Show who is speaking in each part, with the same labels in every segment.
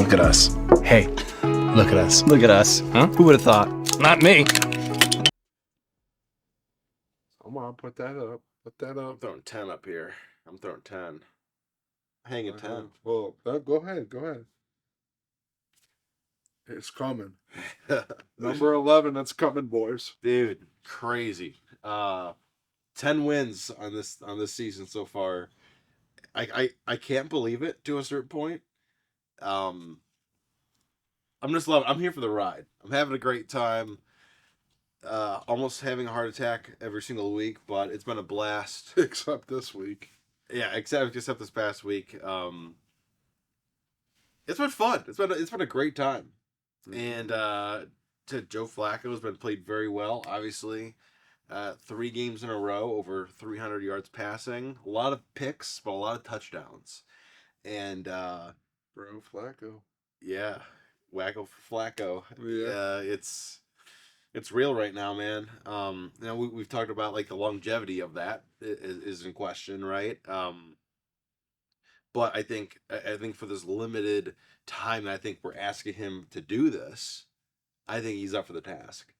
Speaker 1: Look at us. Hey, look at us.
Speaker 2: Look at us.
Speaker 1: Huh?
Speaker 2: Who would have thought?
Speaker 1: Not me.
Speaker 3: Come on, put that up. Put that
Speaker 4: I'm
Speaker 3: up.
Speaker 4: throwing 10 up here. I'm throwing 10. Hanging 10.
Speaker 3: Well, go ahead. Go ahead. It's coming. Number 11, it's coming, boys.
Speaker 4: Dude, crazy. 10 wins on this season so far. I can't believe it to a certain point. I'm just loving. I'm here for the ride. I'm having a great time. Almost having a heart attack every single week, but it's been a blast.
Speaker 3: Except this week.
Speaker 4: Yeah, except this past week. It's been fun. It's been a great time. And to Joe Flacco has been played very well, obviously. 3 games in a row, over 300 yards passing. A lot of picks, but a lot of touchdowns. And
Speaker 3: Bro, Flacco.
Speaker 4: yeah, Wacko for Flacco.
Speaker 3: Yeah.
Speaker 4: It's real right now, man. We've talked about like the longevity of that is in question, right? But I think for this limited time, I think we're asking him to do this. I think he's up for the task,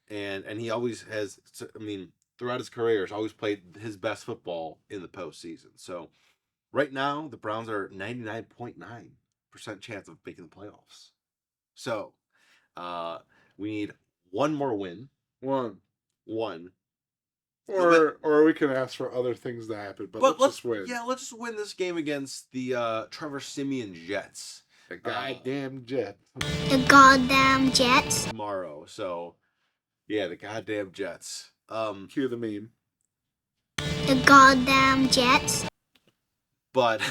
Speaker 4: and he always has. I mean, throughout his career, has always played his best football in the postseason. So, right now, the Browns are 99.9% chance of making the playoffs. So, we need one more win.
Speaker 3: One.
Speaker 4: But
Speaker 3: Or we can ask for other things to happen, but let's just win.
Speaker 4: Yeah, let's just win this game against the Trevor Siemian Jets.
Speaker 3: The goddamn Jets.
Speaker 5: The goddamn Jets.
Speaker 4: Tomorrow. So, yeah, the goddamn Jets.
Speaker 3: Cue the meme.
Speaker 5: The goddamn Jets.
Speaker 4: But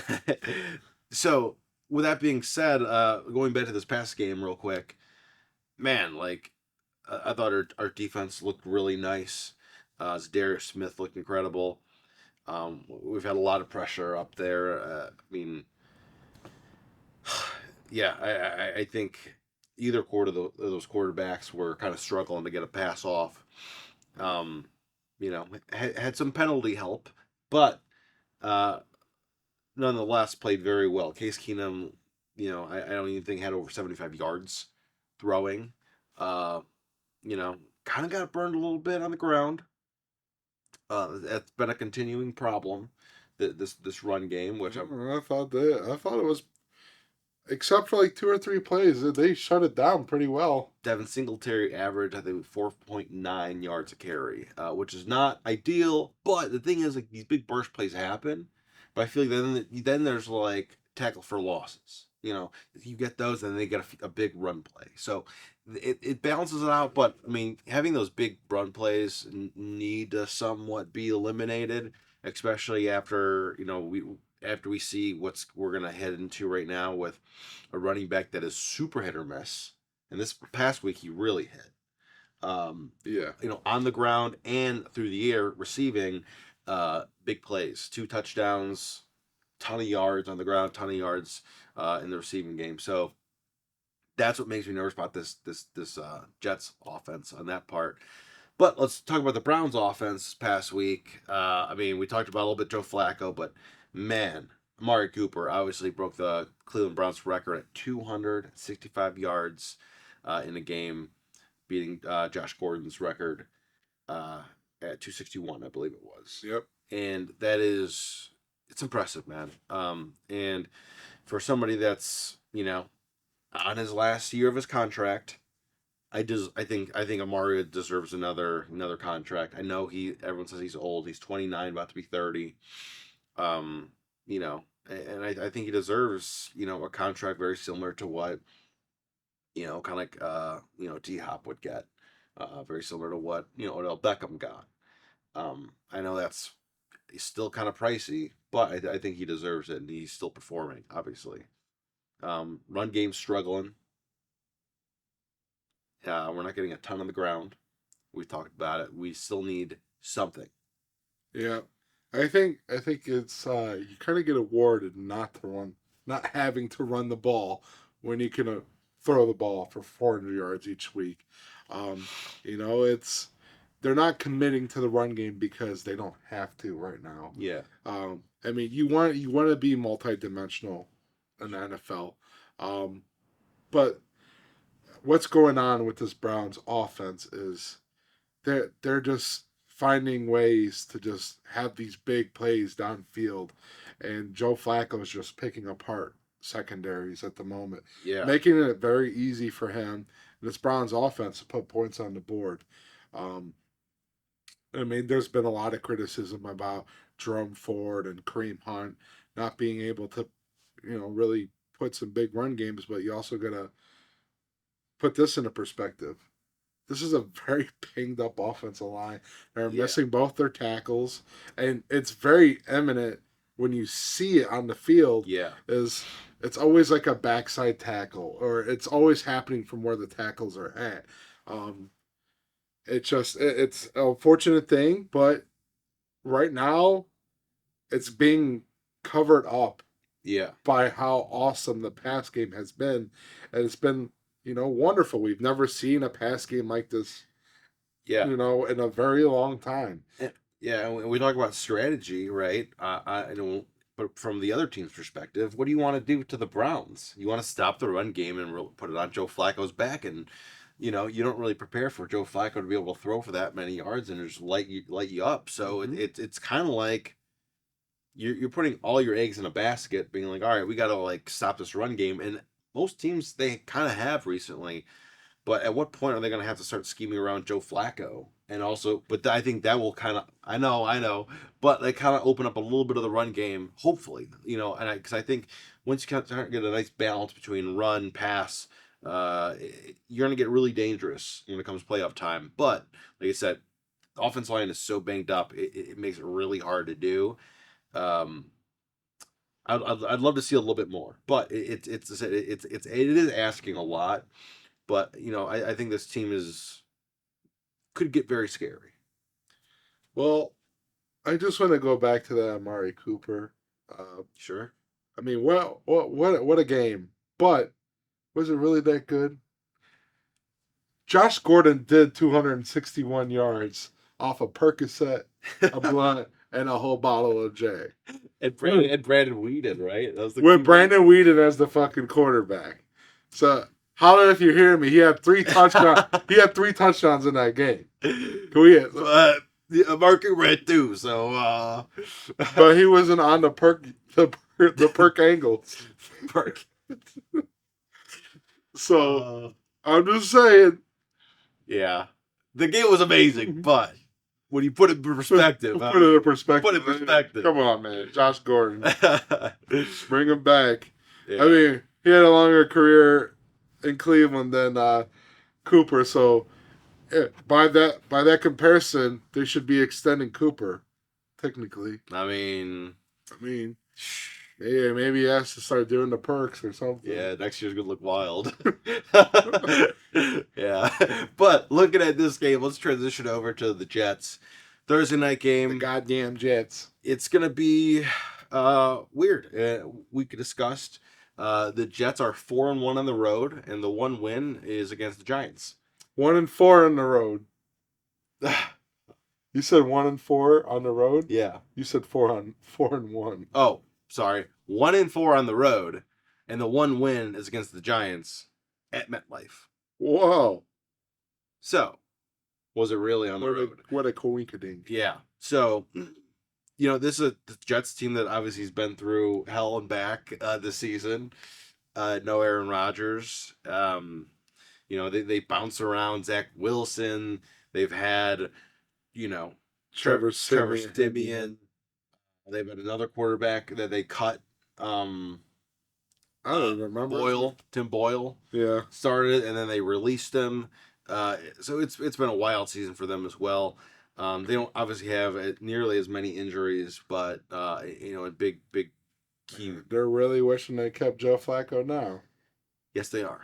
Speaker 4: so with that being said, going back to this past game real quick, man, like I thought our defense looked really nice. Darius Smith looked incredible. We've had a lot of pressure up there. I mean, yeah, I think either quarter of those quarterbacks were kind of struggling to get a pass off. Had some penalty help, but nonetheless played very well. Case Keenum, I don't even think had over 75 yards throwing. Kind of got burned a little bit on the ground. That's been a continuing problem. This run game, which
Speaker 3: I thought it was, except for like 2 or 3 plays, they shut it down pretty well.
Speaker 4: Devin Singletary averaged, I think, 4.9 yards a carry, which is not ideal. But the thing is, like, these big burst plays happen. But I feel like then there's like tackle for losses. You get those, and they get a big run play. So it balances it out. But I mean, having those big run plays need to somewhat be eliminated, especially after we see we're gonna head into right now with a running back that is super hit or miss. And this past week he really hit. On the ground and through the air receiving big plays, 2 touchdowns, ton of yards on the ground, ton of yards in the receiving game. So that's what makes me nervous about this Jets offense on that part. But let's talk about the Browns offense this past week. We talked about a little bit Joe Flacco, but man, Amari Cooper obviously broke the Cleveland Browns record at 265 yards in a game, beating Josh Gordon's record at 261, I believe it was.
Speaker 3: Yep.
Speaker 4: And it's impressive, man. And for somebody that's, on his last year of his contract, I think Amari deserves another contract. I know everyone says he's old. He's 29, about to be 30. And I think he deserves, a contract very similar to what, kind of like, D-Hop would get. Very similar to what, Odell Beckham got. I know he's still kind of pricey, but I think he deserves it, and he's still performing, obviously. Run game struggling. We're not getting a ton on the ground. We've talked about it. We still need something.
Speaker 3: Yeah. I think it's you kind of get awarded not having to run the ball when you can throw the ball for 400 yards each week. They're not committing to the run game because they don't have to right now.
Speaker 4: Yeah.
Speaker 3: You want to be multi-dimensional in the NFL. But what's going on with this Browns offense is they're just finding ways to just have these big plays downfield, and Joe Flacco's just picking apart secondaries at the moment,
Speaker 4: Yeah.
Speaker 3: making it very easy for him and this Browns offense to put points on the board. Um, I mean, there's been a lot of criticism about Jerome Ford and Kareem Hunt not being able to, really put some big run games, but you also got to put this into perspective. This is a very pinged up offensive line. They're
Speaker 4: Yeah.
Speaker 3: missing both their tackles, and it's very eminent when you see it on the field.
Speaker 4: Yeah.
Speaker 3: Is it's always like a backside tackle, or it's always happening from where the tackles are at. Um, it's a fortunate thing, but right now it's being covered up
Speaker 4: Yeah.
Speaker 3: by how awesome the pass game has been, and it's been wonderful. We've never seen a pass game like this,
Speaker 4: Yeah.
Speaker 3: in a very long time.
Speaker 4: Yeah, and we talk about strategy, right? I don't. But from the other team's perspective, what do you want to do to the Browns? You want to stop the run game and put it on Joe Flacco's back, and you don't really prepare for Joe Flacco to be able to throw for that many yards and just light you up. So it's kind of like you're putting all your eggs in a basket, being like, all right, we got to like stop this run game, and most teams they kind of have recently. But at what point are they going to have to start scheming around Joe Flacco? And also, but I think that will kind of, I know, but they kind of open up a little bit of the run game, hopefully, and because I think once you kind of get a nice balance between run, pass, you're going to get really dangerous when it comes playoff time. But like I said, the offense line is so banged up, it makes it really hard to do. Um, I'd love to see a little bit more, but it is asking a lot. But I think this team could get very scary.
Speaker 3: Well, I just want to go back to that Amari Cooper.
Speaker 4: Sure.
Speaker 3: I mean, what a game! But was it really that good? Josh Gordon did 261 yards off a Percocet, a blunt, and a whole bottle of J.
Speaker 4: And Brandon Weeden, right? That was the
Speaker 3: With Brandon Weeden as the fucking quarterback. So holler if you hear me. He had 3 touchdowns. He had 3 touchdowns in that game.
Speaker 4: The market red too. So,
Speaker 3: but he wasn't on the perk angles.
Speaker 4: Perk.
Speaker 3: So I'm just saying.
Speaker 4: Yeah, the game was amazing, but when you put it in perspective,
Speaker 3: put it in perspective.
Speaker 4: Put it in perspective.
Speaker 3: Come on, man, Josh Gordon, bring him back.
Speaker 4: Yeah.
Speaker 3: I mean, he had a longer career in Cleveland than Cooper, so by that comparison, they should be extending Cooper, technically.
Speaker 4: I mean,
Speaker 3: yeah, maybe he has to start doing the perks or something.
Speaker 4: Yeah, next year's gonna look wild. Yeah, but looking at this game, let's transition over to the Jets. Thursday night game.
Speaker 3: The goddamn Jets.
Speaker 4: It's gonna be weird. We discussed the Jets are 4-1 on the road, and the one win is against the Giants.
Speaker 3: 1-4 on the road. You said 1-4 on the road?
Speaker 4: Yeah.
Speaker 3: You said 4-1.
Speaker 4: Oh, sorry. 1-4 on the road, and the one win is against the Giants at MetLife.
Speaker 3: Whoa.
Speaker 4: So, was it really on the road?
Speaker 3: What a coinkydink.
Speaker 4: Yeah. So, this is the Jets team that obviously has been through hell and back this season. No Aaron Rodgers. They bounce around Zach Wilson. They've had,
Speaker 3: Trevor
Speaker 4: Siemian. They've had another quarterback that they cut.
Speaker 3: I don't remember.
Speaker 4: Tim Boyle.
Speaker 3: Yeah.
Speaker 4: Started, and then they released him. So it's been a wild season for them as well. They don't obviously have nearly as many injuries, but a big key.
Speaker 3: They're really wishing they kept Joe Flacco now.
Speaker 4: Yes, they are.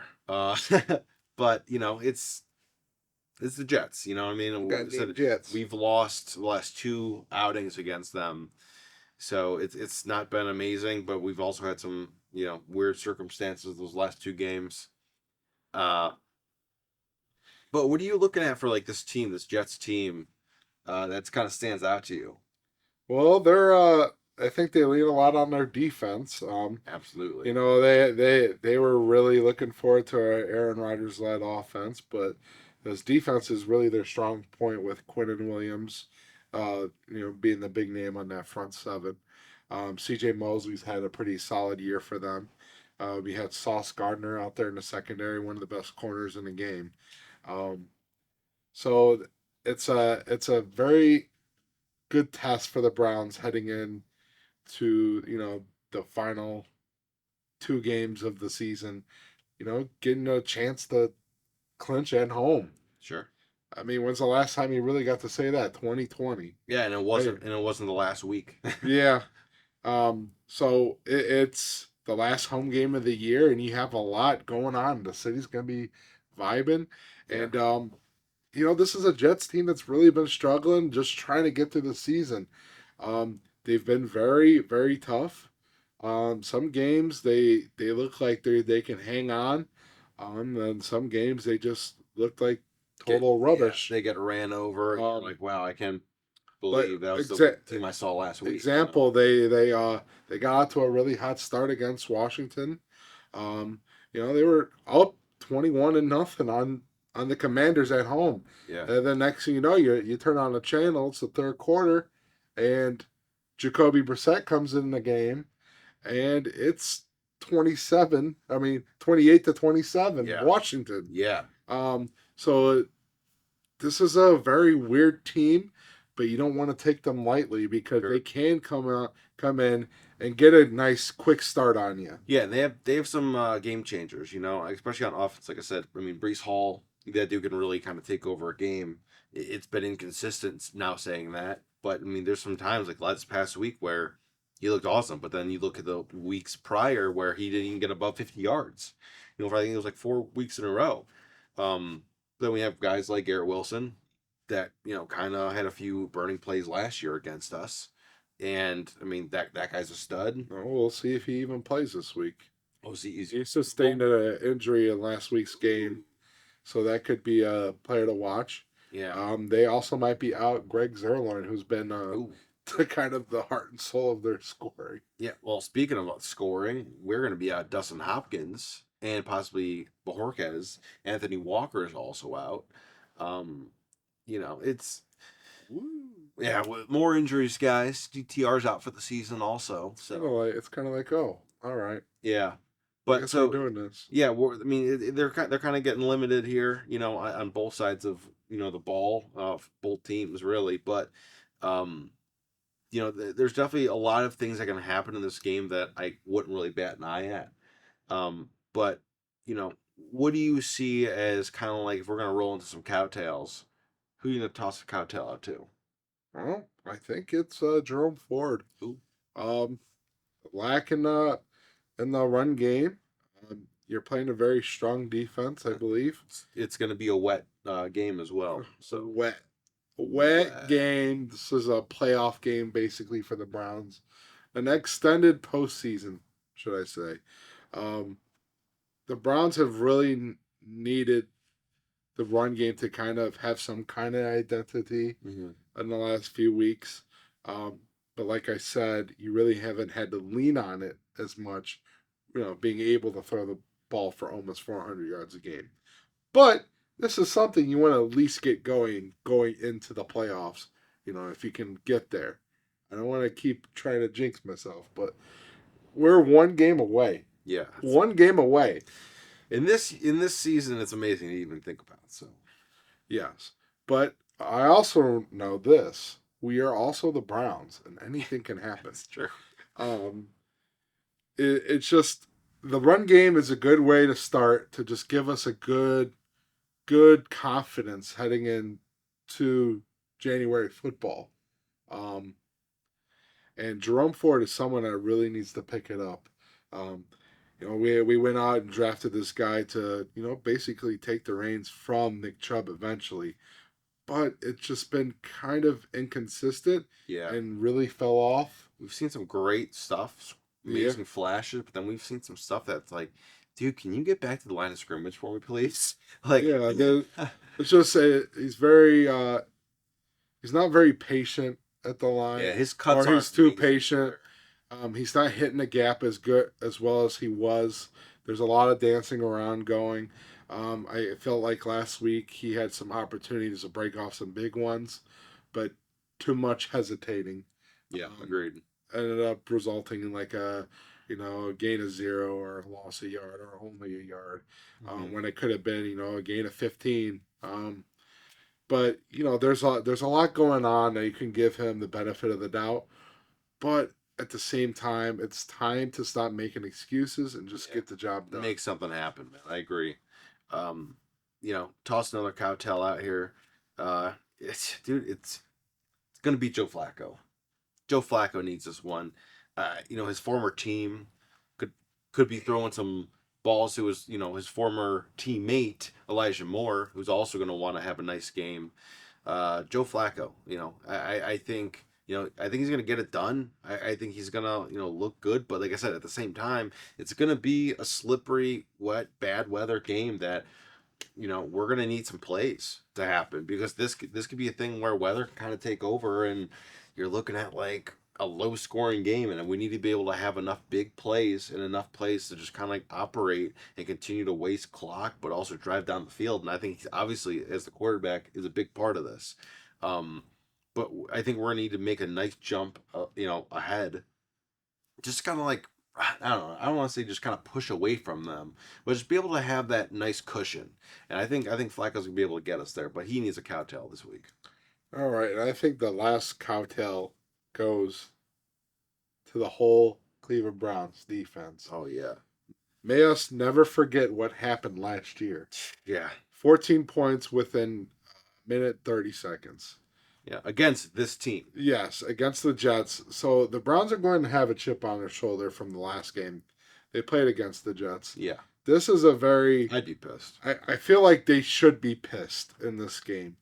Speaker 4: But it's the Jets. You know what I mean?
Speaker 3: Jets.
Speaker 4: We've lost the last 2 outings against them, so it's not been amazing. But we've also had some weird circumstances those last 2 games. But what are you looking at for like this team, this Jets team, that's kind of stands out to you?
Speaker 3: Well, they're I think they lean a lot on their defense.
Speaker 4: Absolutely.
Speaker 3: You know, they were really looking forward to our Aaron Rodgers led offense, but his defense is really their strong point with Quinnen Williams, being the big name on that front seven. C.J. Mosley's had a pretty solid year for them. We had Sauce Gardner out there in the secondary, one of the best corners in the game. Um, so it's a very good test for the Browns heading in to the final two games of the season. Getting a chance to clinch at home.
Speaker 4: Sure.
Speaker 3: I mean, when's the last time you really got to say that? 2020.
Speaker 4: Yeah, and it wasn't the last week.
Speaker 3: Yeah. So it's the last home game of the year, and you have a lot going on. The city's gonna be vibing,
Speaker 4: Yeah.
Speaker 3: and this is a Jets team that's really been struggling, just trying to get through the season. They've been very, very tough. Some games they look like they can hang on. And some games they just looked like total rubbish.
Speaker 4: They get ran over. And you're like, wow, I can't believe that was the team I saw last week.
Speaker 3: Example, they got out to a really hot start against Washington. They were up 21-0 on the Commanders at home.
Speaker 4: Yeah.
Speaker 3: And then next thing you know, you turn on the channel, it's the third quarter, and Jacoby Brissett comes in the game, and it's 28-27,
Speaker 4: Yeah.
Speaker 3: Washington.
Speaker 4: Yeah.
Speaker 3: So this is a very weird team, but you don't want to take them lightly because
Speaker 4: Sure.
Speaker 3: they can come in and get a nice quick start on you.
Speaker 4: Yeah, they have some game changers, especially on offense. Like I said, I mean, Brees Hall, that dude can really kind of take over a game. It's been inconsistent now saying that, but I mean, there's some times like this past week where he looked awesome, but then you look at the weeks prior where he didn't even get above 50 yards. I think it was like 4 weeks in a row. Then we have guys like Garrett Wilson that kind of had a few burning plays last year against us. And I mean that guy's a stud.
Speaker 3: Oh, we'll see if he even plays this week.
Speaker 4: Oh,
Speaker 3: He sustained an injury in last week's game, so that could be a player to watch.
Speaker 4: Yeah.
Speaker 3: They also might be out Greg Zerline, who's been kind of the heart and soul of their scoring.
Speaker 4: Yeah. Well, speaking of scoring, we're going to be out Dustin Hopkins and possibly Bajorquez. Anthony Walker is also out. It's.
Speaker 3: Woo.
Speaker 4: Yeah, with more injuries, guys. DTR's out for the season also. So
Speaker 3: It's kind of like, oh, all right.
Speaker 4: yeah,
Speaker 3: I
Speaker 4: but
Speaker 3: guess
Speaker 4: so
Speaker 3: we're doing this.
Speaker 4: yeah, they're kind of getting limited here, on both sides of the ball of both teams really. But there's definitely a lot of things that can happen in this game that I wouldn't really bat an eye at. But what do you see as kind of like if we're gonna roll into some cowtails? Who are you gonna toss a cowtail out to?
Speaker 3: Well, I think it's Jerome Ford.
Speaker 4: Ooh.
Speaker 3: Lacking in the run game. You're playing a very strong defense, I believe.
Speaker 4: It's going to be a wet game as well. So
Speaker 3: Wet game. This is a playoff game basically for the Browns. An extended postseason, should I say. The Browns have really needed the run game to kind of have some kind of identity in the last few weeks. But like I said, you really haven't had to lean on it as much, being able to throw the ball for almost 400 yards a game. But this is something you want to at least get going into the playoffs, if you can get there. I don't want to keep trying to jinx myself, but we're one game away.
Speaker 4: Yeah.
Speaker 3: One game away.
Speaker 4: In this season, it's amazing to even think about. So,
Speaker 3: yes. But I also know this. We are also the Browns, and anything can happen.
Speaker 4: That's true.
Speaker 3: It's just the run game is a good way to start to just give us a good confidence heading into January football. And Jerome Ford is someone that really needs to pick it up. We went out and drafted this guy to, basically take the reins from Nick Chubb eventually. But it's just been kind of inconsistent and really fell off.
Speaker 4: We've seen some great stuff, amazing flashes, but then we've seen some stuff that's like, dude, can you get back to the line of scrimmage for me, please?
Speaker 3: Let's just say he's not very patient at the line.
Speaker 4: Yeah, his cuts
Speaker 3: or
Speaker 4: are
Speaker 3: he's too
Speaker 4: amazing
Speaker 3: patient.
Speaker 4: there.
Speaker 3: He's not hitting the gap as good as well as he was. There's a lot of dancing around going. I felt like last week he had some opportunities to break off some big ones, but too much hesitating.
Speaker 4: Yeah,
Speaker 3: Um,
Speaker 4: agreed.
Speaker 3: Ended up resulting in like a gain of 0 or a loss a yard or only a yard,
Speaker 4: Mhm.
Speaker 3: when it could have been a gain of 15. But there's a lot going on that you can give him the benefit of the doubt, but at the same time, it's time to stop making excuses and just
Speaker 4: Yeah.
Speaker 3: get the job done.
Speaker 4: Make something happen, man. I agree. Um, toss another cowtail out here. It's gonna be Joe Flacco. Joe Flacco needs this one. His former team could be throwing some balls to his former teammate Elijah Moore, who's also going to want to have a nice game. Joe Flacco, I think he's going to get it done. I think he's going to look good, but like I said, at the same time, it's going to be a slippery, wet, bad weather game that we're gonna need some plays to happen because this could be a thing where weather can kind of take over and you're looking at like a low scoring game and we need to be able to have enough big plays and enough plays to just kind of like operate and continue to waste clock but also drive down the field, and I think he's obviously as the quarterback is a big part of this. But I think we're gonna need to make a nice jump ahead, just kind of like, I don't know. I don't want to say just kind of push away from them, but just be able to have that nice cushion. And I think Flacco's gonna be able to get us there, but he needs a cowtail this week.
Speaker 3: All right, and I think the last cowtail goes to the whole Cleveland Browns defense.
Speaker 4: Oh yeah,
Speaker 3: May us never forget what happened last year.
Speaker 4: yeah,
Speaker 3: 14 points within a minute 30 seconds.
Speaker 4: yeah. Against this team,
Speaker 3: Yes, against the Jets. So the Browns are going to have a chip on their shoulder from the last game they played against the Jets.
Speaker 4: yeah,
Speaker 3: This is a very.
Speaker 4: I'd be pissed.
Speaker 3: I feel like they should be pissed in this game,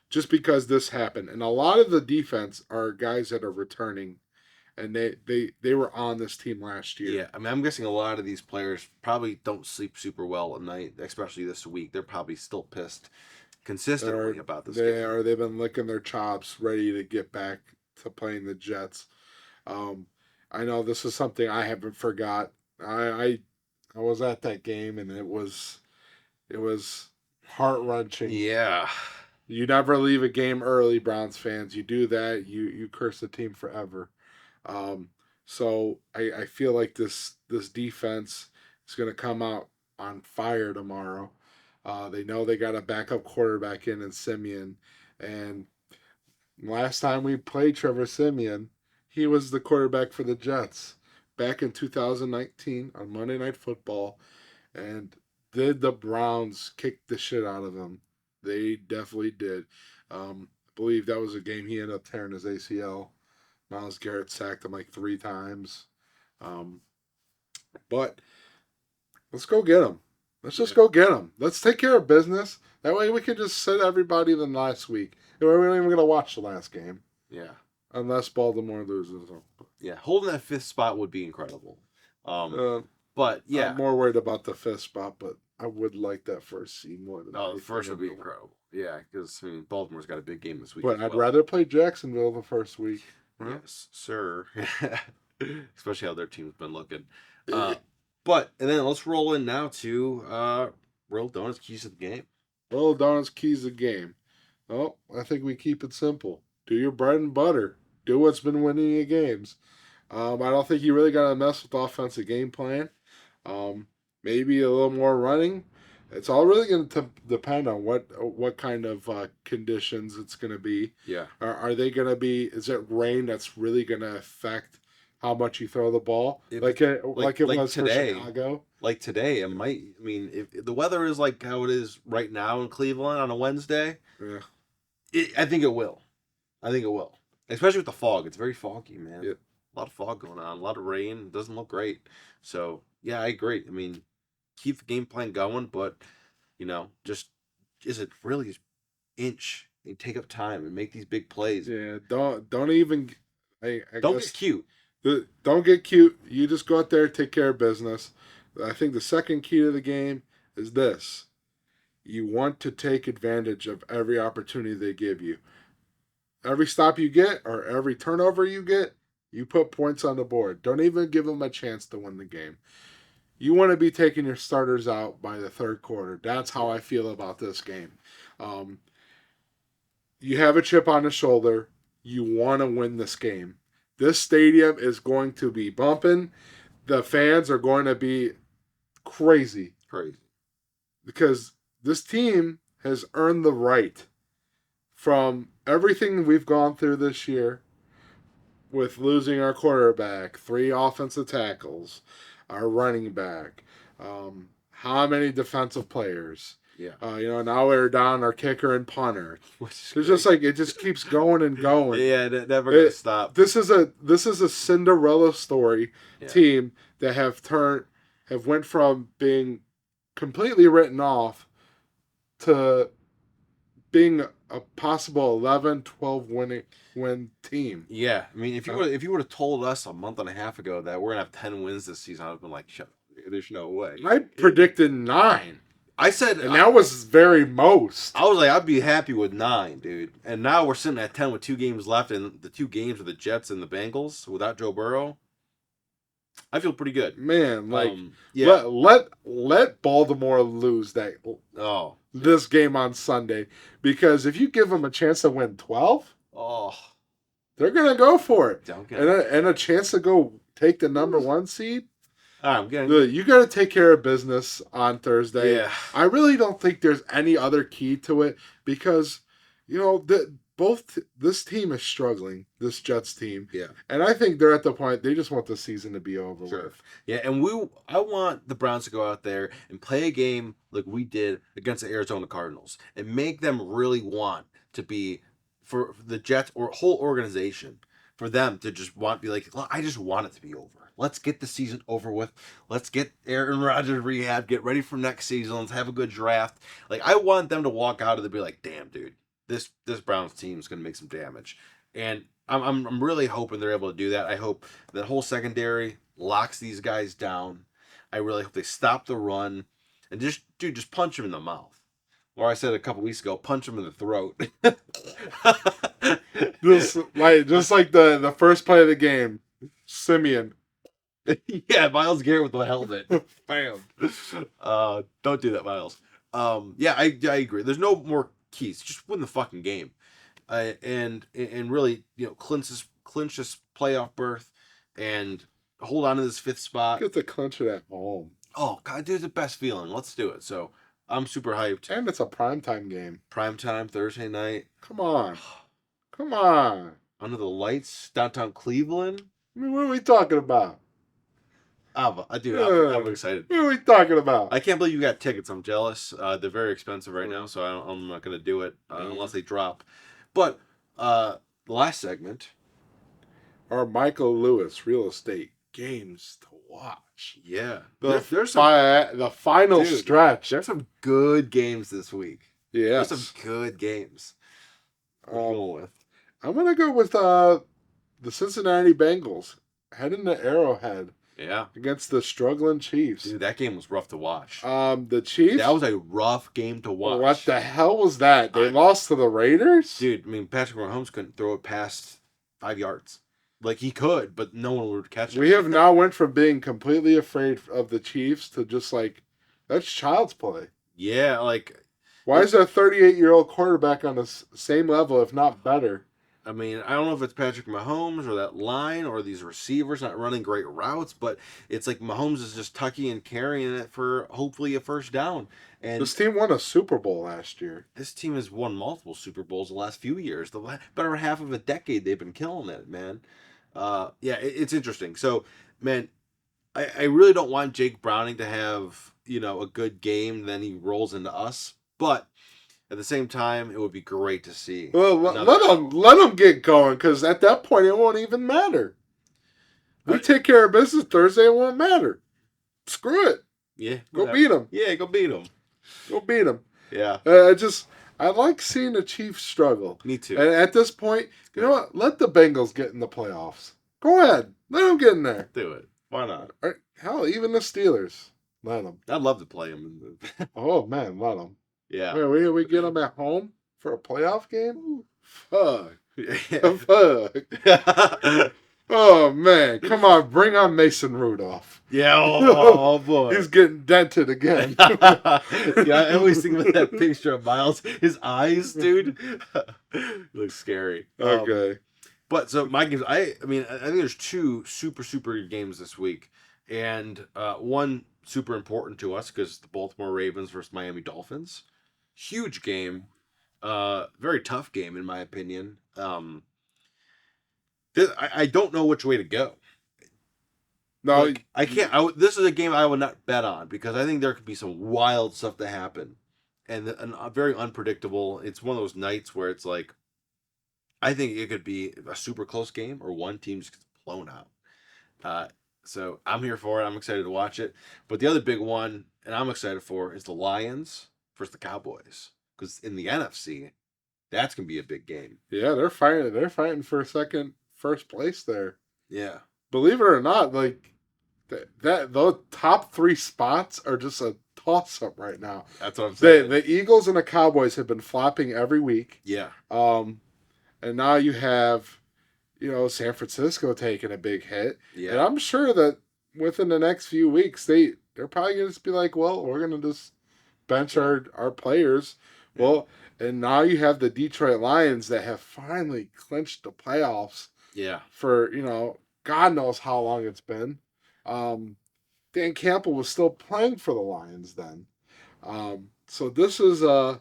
Speaker 3: just because this happened. And a lot of the defense are guys that are returning, and they were on this team last year.
Speaker 4: Yeah, I mean, I'm guessing a lot of these players probably don't sleep super well at night, especially this week. They're probably still pissed consistently about this game.
Speaker 3: They've been licking their chops, ready to get back to playing the Jets. I know this is something I haven't forgot. I was at that game, and it was heart wrenching.
Speaker 4: Yeah,
Speaker 3: You never leave a game early, Browns fans. You do that, you curse the team forever. Um, so I feel like this defense is going to come out on fire tomorrow. They know they got a backup quarterback in Simeon, and last time we played Trevor Simeon, he was the quarterback for the Jets back in 2019 on Monday Night Football, and did the Browns kick the shit out of him? They definitely did. I believe that was a game he ended up tearing his ACL. Myles Garrett sacked him like 3 times. Um, but let's go get him. Let's just go get him. Let's take care of business. That way we can just sit everybody than last week. We're not even going to watch the last game.
Speaker 4: yeah,
Speaker 3: Unless Baltimore loses.
Speaker 4: yeah. Holding that fifth spot would be incredible. But yeah,
Speaker 3: I'm more worried about the fifth spot, but I would like that first seed more than
Speaker 4: no, the
Speaker 3: anything
Speaker 4: first would be
Speaker 3: else.
Speaker 4: incredible. Yeah, because Baltimore's got a big game this week.
Speaker 3: But
Speaker 4: as
Speaker 3: I'd
Speaker 4: well.
Speaker 3: rather play Jacksonville the first week.
Speaker 4: Yes, sir. Especially how their team's been looking. And then let's roll in now to Real Donuts Keys of the Game.
Speaker 3: Well, Donna's keys the game. Oh, I think we keep it simple. Do your bread and butter. Do what's been winning you games. I don't think you really got to mess with the offensive game plan. Maybe a little more running. It's all really going to depend on what kind of conditions it's going to be.
Speaker 4: Yeah.
Speaker 3: Are they going to be? Is it rain that's really going to affect how much you throw the ball? Like it was
Speaker 4: today.
Speaker 3: for Chicago.
Speaker 4: Like today, it might. I mean, if the weather is like how it is right now in Cleveland on a Wednesday,
Speaker 3: Yeah.
Speaker 4: I think it will. I think it will. Especially with the fog. It's very foggy, man.
Speaker 3: Yeah.
Speaker 4: A lot of fog going on. A lot of rain. It doesn't look great. So, yeah, I agree. I mean, keep the game plan going, but, just is it really inch and take up time and make these big plays.
Speaker 3: Yeah. Don't even. I
Speaker 4: Don't
Speaker 3: guess
Speaker 4: get cute.
Speaker 3: Don't get cute. You just go out there, take care of business. I think the second key to the game is this. You want to take advantage of every opportunity they give you. every stop you get or every turnover you get, you put points on the board. Don't even give them a chance to win the game. You want to be taking your starters out by the third quarter. That's how I feel about this game. You have a chip on the shoulder. You want to win this game. This stadium is going to be bumping. The fans are going to be crazy.
Speaker 4: Crazy.
Speaker 3: Because this team has earned the right from everything we've gone through this year with losing our quarterback, 3 offensive tackles, our running back, how many defensive players.
Speaker 4: Yeah.
Speaker 3: Now we're down our kicker and punter.
Speaker 4: It's
Speaker 3: just like it just keeps going and going.
Speaker 4: Yeah, never gonna stop.
Speaker 3: This is a Cinderella story team that have went from being completely written off to being a possible 11, 12 win team.
Speaker 4: Yeah, I mean, if you would have told us a month and a half ago that we're gonna have 10 wins this season, I'd have been like, there's no way.
Speaker 3: I predicted 9.
Speaker 4: I said,
Speaker 3: and that was very most.
Speaker 4: I was like, I'd be happy with 9, dude. And now we're sitting at 10 with 2 games left, and the 2 games with the Jets and the Bengals without Joe Burrow. I feel pretty good,
Speaker 3: man. Like,
Speaker 4: yeah.
Speaker 3: Let Baltimore lose this game on Sunday, because if you give them a chance to win 12, they're gonna go for it, and a chance to go take the number 1 seed. You got to take care of business on Thursday.
Speaker 4: Yeah.
Speaker 3: I really don't think there's any other key to it, because this team is struggling, this Jets team.
Speaker 4: Yeah.
Speaker 3: And I think they're at the point they just want the season to be over with.
Speaker 4: Yeah, and I want the Browns to go out there and play a game like we did against the Arizona Cardinals and make them really want to be, for the Jets or whole organization, for them to just be like, I just want it to be over. Let's get the season over with. Let's get Aaron Rodgers rehab. Get ready for next season. Let's have a good draft. Like, I want them to walk out of it and be like, damn, dude, this Browns team is going to make some damage. And I'm really hoping they're able to do that. I hope that whole secondary locks these guys down. I really hope they stop the run and just punch them in the mouth. Or I said a couple weeks ago, punch them in the throat.
Speaker 3: just like the first play of the game, Simeon.
Speaker 4: Yeah, Myles Garrett with the helmet. Bam. Don't do that, Myles. Yeah, I agree. There's no more keys. Just win the fucking game, and really, clinch this playoff berth and hold on to this 5th spot.
Speaker 3: Get to clinch it at home.
Speaker 4: Oh God, dude, the best feeling. Let's do it. So I'm super hyped.
Speaker 3: And it's a primetime game.
Speaker 4: Primetime Thursday night.
Speaker 3: Come on.
Speaker 4: Under the lights, downtown Cleveland.
Speaker 3: I mean, what are we talking about?
Speaker 4: I'm excited.
Speaker 3: What are we talking about?
Speaker 4: I can't believe you got tickets. I'm jealous. They're very expensive right now, so I'm not going to do it unless they drop. But the last segment,
Speaker 3: our Michael Lewis real estate games to watch.
Speaker 4: Yeah,
Speaker 3: there's the final stretch.
Speaker 4: There's some good games this week.
Speaker 3: Yeah,
Speaker 4: there's some good games.
Speaker 3: I'm gonna go with the Cincinnati Bengals heading to Arrowhead.
Speaker 4: Yeah.
Speaker 3: Against the struggling Chiefs.
Speaker 4: Dude, that game was rough to watch.
Speaker 3: The Chiefs?
Speaker 4: That was a rough game to watch.
Speaker 3: What the hell was that? They lost to the Raiders?
Speaker 4: Dude, I mean, Patrick Mahomes couldn't throw it past 5 yards. Like, he could, but no one would catch it.
Speaker 3: We have now went from being completely afraid of the Chiefs to just like, that's child's play.
Speaker 4: Yeah, like...
Speaker 3: Why is a 38-year-old quarterback on the same level, if not better?
Speaker 4: I mean, I don't know if it's Patrick Mahomes or that line or these receivers not running great routes, but it's like Mahomes is just tucking and carrying it for hopefully a first down. And
Speaker 3: this team won a Super Bowl last year.
Speaker 4: This team has won multiple Super Bowls the last few years. The better half of a decade they've been killing it, man. It's interesting. So, man, I really don't want Jake Browning to have, a good game, then he rolls into us. But at the same time, it would be great to see.
Speaker 3: Well, let them get going, because at that point, it won't even matter. We take care of business Thursday, it won't matter. Screw it.
Speaker 4: Yeah.
Speaker 3: Go beat them.
Speaker 4: Yeah, go beat them.
Speaker 3: Go beat them.
Speaker 4: Yeah.
Speaker 3: I like seeing the Chiefs struggle.
Speaker 4: Me too.
Speaker 3: And at this point, you know what? Let the Bengals get in the playoffs. Go ahead. Let them get in there.
Speaker 4: Do it. Why not?
Speaker 3: Hell, even the Steelers. Let them.
Speaker 4: I'd love to play them.
Speaker 3: Oh, man, let them.
Speaker 4: Yeah.
Speaker 3: We get them at home for a playoff game? Fuck.
Speaker 4: Yeah.
Speaker 3: Fuck. Oh, man. Come on. Bring on Mason Rudolph.
Speaker 4: Yeah, oh boy.
Speaker 3: He's getting dented again.
Speaker 4: Yeah, I always think about that picture of Miles. His eyes, dude. Looks scary.
Speaker 3: Okay.
Speaker 4: But so my games, I mean, I think there's two super good games this week, and one super important to us because the Baltimore Ravens versus Miami Dolphins, huge game, very tough game in my opinion. I don't know which way to go.
Speaker 3: No,
Speaker 4: Like, I can't. This is a game I would not bet on because I think there could be some wild stuff to happen, and very unpredictable. It's one of those nights where it's like, I think it could be a super close game or one team just gets blown out. So I'm here for it. I'm excited to watch it. But the other big one, and I'm excited for, is the Lions versus the Cowboys because in the NFC, that's gonna be a big game.
Speaker 3: yeah, they're fighting. They're fighting for first place there.
Speaker 4: Yeah.
Speaker 3: Believe it or not, like that those top 3 spots are just a toss up right now.
Speaker 4: That's what I'm saying.
Speaker 3: The Eagles and the Cowboys have been flopping every week.
Speaker 4: Yeah.
Speaker 3: And now you have, San Francisco taking a big hit.
Speaker 4: Yeah.
Speaker 3: And I'm sure that within the next few weeks, they're probably going to just be like, well, we're going to just bench our players.
Speaker 4: Yeah.
Speaker 3: Well, and now you have the Detroit Lions that have finally clinched the playoffs
Speaker 4: Yeah.
Speaker 3: for, God knows how long it's been. Dan Campbell was still playing for the Lions then. So this is a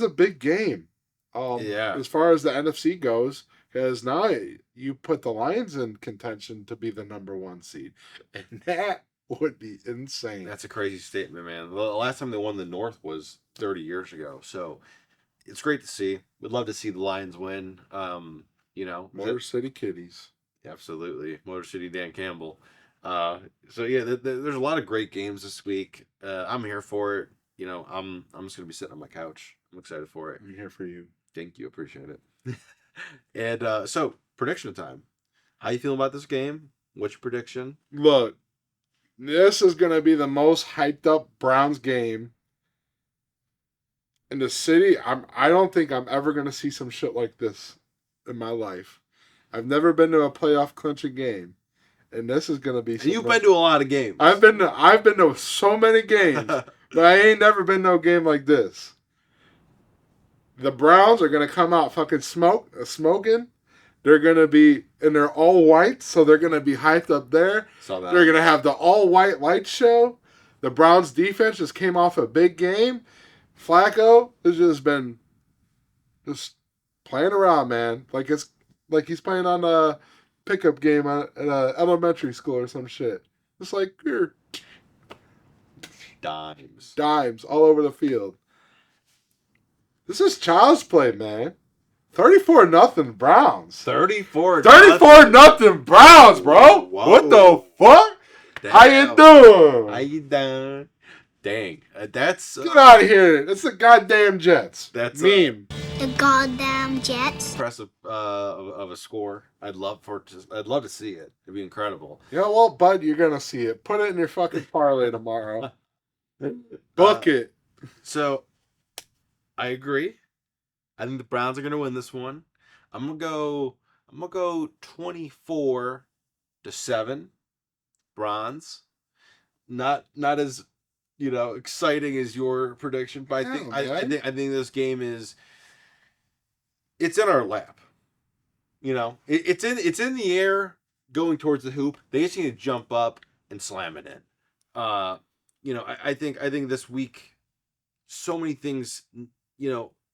Speaker 3: big game.
Speaker 4: Yeah.
Speaker 3: As far as the NFC goes, because now you put the Lions in contention to be the number 1 seed, and that would be insane.
Speaker 4: That's a crazy statement, man. The last time they won the North was 30 years ago. So it's great to see. We'd love to see the Lions win.
Speaker 3: Motor City Kitties.
Speaker 4: Absolutely. Motor City Dan Campbell. So yeah, there's a lot of great games this week. I'm here for it. I'm just gonna be sitting on my couch. I'm excited for it.
Speaker 3: I'm here for you.
Speaker 4: Thank you, appreciate it. And so prediction time. How you feeling about this game? What's your prediction?
Speaker 3: Look, this is going to be the most hyped up Browns game in the city. I don't think I'm ever going to see some shit like this in my life. I've never been to a playoff clinching game, and this is going to be.
Speaker 4: And you've been to a lot of games.
Speaker 3: I've been to so many games, but I ain't never been to a game like this. The Browns are going to come out fucking smoking. They're going to be, and they're all white, so they're going to be hyped up there.
Speaker 4: Saw that.
Speaker 3: They're going to have the all-white light show. The Browns defense just came off a big game. Flacco has just been just playing around, man. Like he's playing on a pickup game at an elementary school or some shit. Just like, here, dimes all over the field. This is child's play, man. 34-0 Browns.
Speaker 4: 34
Speaker 3: nothing Browns, bro.
Speaker 4: Whoa.
Speaker 3: What the fuck?
Speaker 4: Damn.
Speaker 3: How you doing?
Speaker 4: How you doing? Dang, that's
Speaker 3: Get out of here. That's the goddamn Jets.
Speaker 4: That's
Speaker 3: meme.
Speaker 5: The goddamn Jets.
Speaker 4: impressive of a score. I'd love to see it. It'd be incredible.
Speaker 3: You know what, bud? You're gonna see it. Put it in your fucking parlay tomorrow. Book it.
Speaker 4: So, I agree. I think the Browns are gonna win this one. I'm gonna go 24-7. Browns. Not as exciting as your prediction, but I think this game it's in our lap. It's in the air going towards the hoop. They just need to jump up and slam it in. I think this week so many things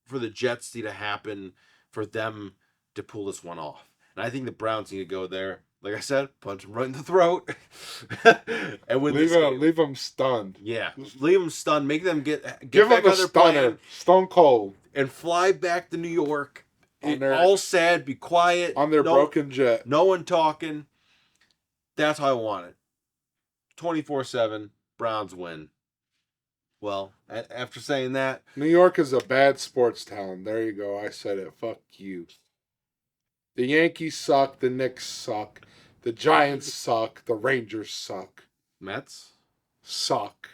Speaker 4: for the Jets need to happen for them to pull this one off. And I think the Browns need to go there. Like I said, punch them right in the throat. And
Speaker 3: leave them stunned.
Speaker 4: Yeah, leave them stunned. Make them get
Speaker 3: Give
Speaker 4: back
Speaker 3: them a
Speaker 4: on their
Speaker 3: stunner.
Speaker 4: plane
Speaker 3: Stone cold.
Speaker 4: and fly back to New York. And
Speaker 3: their-
Speaker 4: all sad, be quiet.
Speaker 3: On their broken jet.
Speaker 4: No one talking. That's how I want it. 24-7, Browns win. Well, after saying that,
Speaker 3: New York is a bad sports town. There you go. I said it. Fuck you. The Yankees suck. The Knicks suck. The Giants suck. The Rangers suck.
Speaker 4: Mets.
Speaker 3: Suck.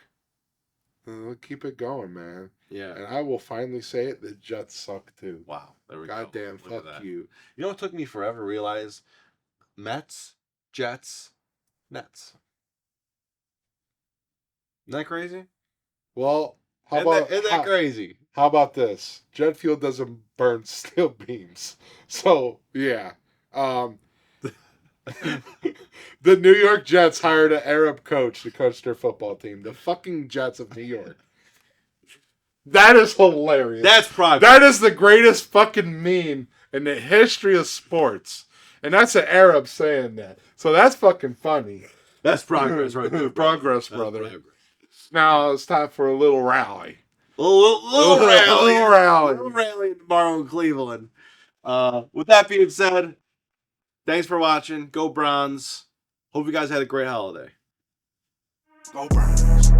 Speaker 3: Keep it going, man.
Speaker 4: Yeah.
Speaker 3: And I will finally say it, the Jets suck too.
Speaker 4: Wow. There we
Speaker 3: Goddamn,
Speaker 4: go. Look at
Speaker 3: fuck
Speaker 4: that.
Speaker 3: you.
Speaker 4: You know what took me forever to realize? Mets, Jets, Nets. Isn't that crazy?
Speaker 3: Well,
Speaker 4: Isn't that crazy?
Speaker 3: how about this? Jet fuel doesn't burn steel beams. So, yeah. The New York Jets hired an Arab coach to coach their football team. The fucking Jets of New York. That is hilarious.
Speaker 4: That's progress.
Speaker 3: That is the greatest fucking meme in the history of sports. And that's an Arab saying that. So that's fucking funny.
Speaker 4: That's progress right there.
Speaker 3: Progress,
Speaker 4: That's
Speaker 3: brother.
Speaker 4: progress.
Speaker 3: Now it's time for a little rally.
Speaker 4: Little rally.
Speaker 3: Little rally.
Speaker 4: Little rally tomorrow in Cleveland. With that being said, thanks for watching. Go Browns. Hope you guys had a great holiday.
Speaker 3: Go Browns.